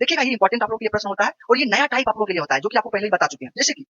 देखिएगा ये इंपॉर्टेंट आप लोग के लिए प्रश्न होता है और ये नया टाइप आप लोग के लिए होता है जो कि आपको पहले ही बता चुके हैं। जैसे कि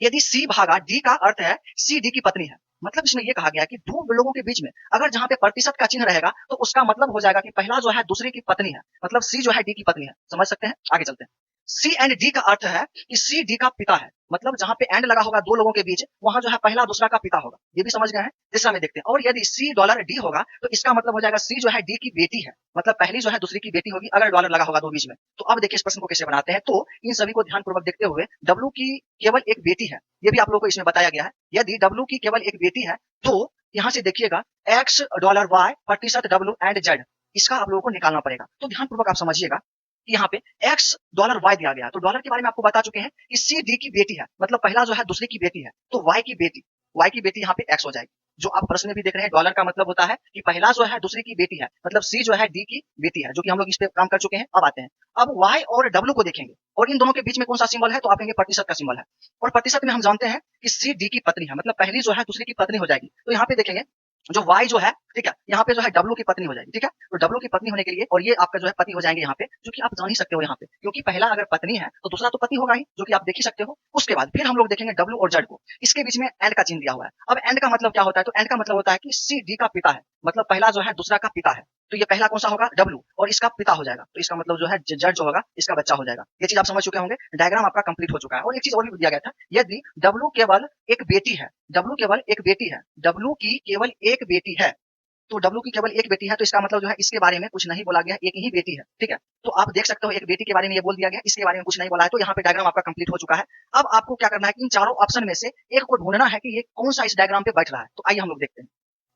यदि सी भागा डी का अर्थ है सी डी की पत्नी है, मतलब इसमें यह कहा गया कि दो लोगों के बीच में अगर जहां पे प्रतिशत का चिन्ह रहेगा तो उसका मतलब हो जाएगा कि पहला जो है दूसरे की पत्नी है, मतलब सी जो है डी की पत्नी है। समझ सकते हैं? आगे चलते हैं। सी एंड डी का अर्थ है कि सी डी का पिता है, मतलब जहां पे एंड लगा होगा दो लोगों के बीच वहां जो है पहला दूसरा का पिता होगा। ये भी समझ गए हैं? तीसरा में देखते हैं। और यदि सी डॉलर डी होगा तो इसका मतलब हो जाएगा सी जो है डी की बेटी है, मतलब पहली जो है दूसरी की बेटी होगी अगर डॉलर लगा होगा दो बीच में। तो अब देखिए इस प्रश्न को कैसे बनाते हैं। तो इन सभी को ध्यानपूर्वक देखते हुए डब्ल्यू की केवल एक बेटी है, ये भी आप लोगों को इसमें बताया गया है। यदि डब्ल्यू की केवल एक बेटी है तो यहां से देखिएगा एक्स डॉलर वाई प्रतिशत डब्ल्यू एंड जेड, इसका आप लोगों को निकालना पड़ेगा। तो ध्यानपूर्वक आप समझिएगा कि यहाँ पे एक्स डॉलर वाई दिया गया है, तो डॉलर के बारे में आपको बता चुके हैं कि सी डी की बेटी है, मतलब पहला जो है दूसरे की बेटी है, तो वाई की बेटी यहाँ पे एक्स हो जाएगी। जो आप प्रश्न में भी देख रहे हैं डॉलर का मतलब होता है कि पहला जो है दूसरे की बेटी है, मतलब सी जो है डी की बेटी है, जो कि हम लोग इस पे काम कर चुके हैं। अब आते हैं, अब वाई और डब्ल्यू को देखेंगे और इन दोनों के बीच में कौन सा सिंबल है, तो आप कहेंगे प्रतिशत का सिंबल है। और प्रतिशत में हम जानते हैं कि सी डी की पत्नी है, मतलब पहली जो है दूसरी की पत्नी हो जाएगी। तो यहाँ पे देखेंगे जो वाई जो है, ठीक है, यहाँ पे जो है डब्ल्यू की पत्नी हो जाएगी। ठीक है, तो डब्ल्यू की पत्नी होने के लिए और ये आपका जो है पति हो जाएंगे यहाँ पे, जो कि आप जान ही सकते हो यहाँ पे, क्योंकि पहला अगर पत्नी है तो दूसरा तो पति होगा ही, जो कि आप देख ही सकते हो। उसके बाद फिर हम लोग देखेंगे डब्ल्यू और जेड को, इसके बीच में एंड का चिन्ह दिया हुआ है। अब एंड का मतलब क्या होता है, तो एंड का मतलब होता है कि सी डी का पिता है, मतलब पहला जो है दूसरा का पिता है, तो ये पहला कौन सा होगा, डब्ल्यू, और इसका पिता हो जाएगा, तो इसका मतलब जो है जेड जो होगा इसका बच्चा हो जाएगा। ये चीज आप समझ चुके होंगे, डायग्राम आपका कंप्लीट हो चुका है। और एक चीज और भी दिया गया था, यदि डब्ल्यू केवल एक बेटी है, डब्ल्यू केवल एक बेटी है, डब्ल्यू की केवल एक बेटी है, तो डब्ल्यू की केवल एक बेटी है, तो इसका मतलब जो है इसके बारे में कुछ नहीं बोला गया, एक ही बेटी है। ठीक है, तो आप देख सकते हो एक बेटी के बारे में ये बोल दिया गया, इसके बारे में कुछ नहीं बोला है, तो यहाँ पे डायग्राम आपका कंप्लीट हो चुका है। अब आपको क्या करना है कि इन चारों ऑप्शन में से एक को ढूंढना है कि ये कौन सा इस डायग्राम पे बैठ रहा है। तो आइए हम लोग देखते हैं।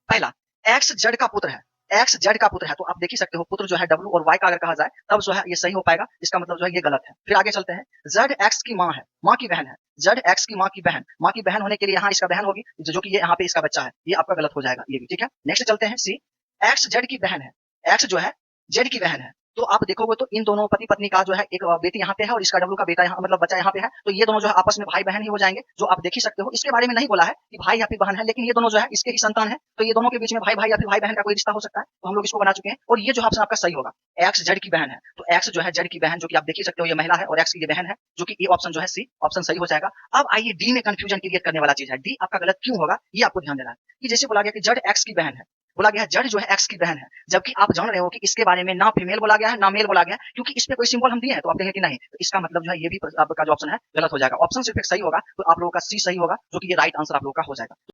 पहला, एक्स जेड का पुत्र है, एक्स जेड का पुत्र है, तो आप देख ही सकते हो पुत्र जो है डब्ल्यू और वाई का अगर कहा जाए तब जो है ये सही हो पाएगा, इसका मतलब जो है ये गलत है। फिर आगे चलते हैं, जेड एक्स की माँ है, माँ की बहन है, जेड एक्स की माँ की बहन, माँ की बहन होने के लिए यहाँ इसका बहन होगी, जो कि ये यहाँ पे इसका बच्चा है, ये आपका गलत हो जाएगा ये भी। ठीक है, नेक्स्ट चलते हैं, सी एक्स जेड की बहन है, एक्स जो है जेड की बहन है, तो आप देखोगे तो इन दोनों पति पत्नी का जो है एक बेटी यहाँ पे है और इसका डब्ल्यू का बेटा यहाँ मतलब बच्चा यहाँ पे है, तो ये दोनों जो है आपस में भाई बहन ही हो जाएंगे, जो आप देख ही सकते हो। इसके बारे में नहीं बोला है कि भाई या फिर बहन है, लेकिन ये दोनों जो है इसके ही संतान है, तो ये दोनों के बीच में भाई भाई या फिर भाई बहन का कोई रिश्ता हो सकता है, तो हम लोग इसको बना चुके हैं। और ये जो ऑप्शन आपका सही होगा, एक्स जेड की बहन है, तो एक्स जो है जेड की बहन, जो कि आप देख ही सकते हो ये महिला है और एक्स की ये बहन है, जो कि ये ऑप्शन जो है सी ऑप्शन सही हो जाएगा। अब आइए डी में कंफ्यूजन क्रिएट करने वाला चीज है, डी आपका गलत क्यों होगा ये आपको ध्यान देना है। कि जैसे बोला गया कि जेड एक्स की बहन है, बोला गया है जेड जो है एक्स की बहन है, जबकि आप जान रहे हो कि इसके बारे में ना फीमेल बोला गया है ना मेल बोला गया है, क्योंकि इस पे कोई सिंबल हम दिए हैं, तो आप कहेंगे कि नहीं, तो इसका मतलब जो है ये भी आपका जो ऑप्शन है गलत हो जाएगा। ऑप्शन सिर्फ एक सही होगा, तो आप लोगों का सी सही होगा, जो कि ये राइट आंसर आप लोगों का हो जाएगा।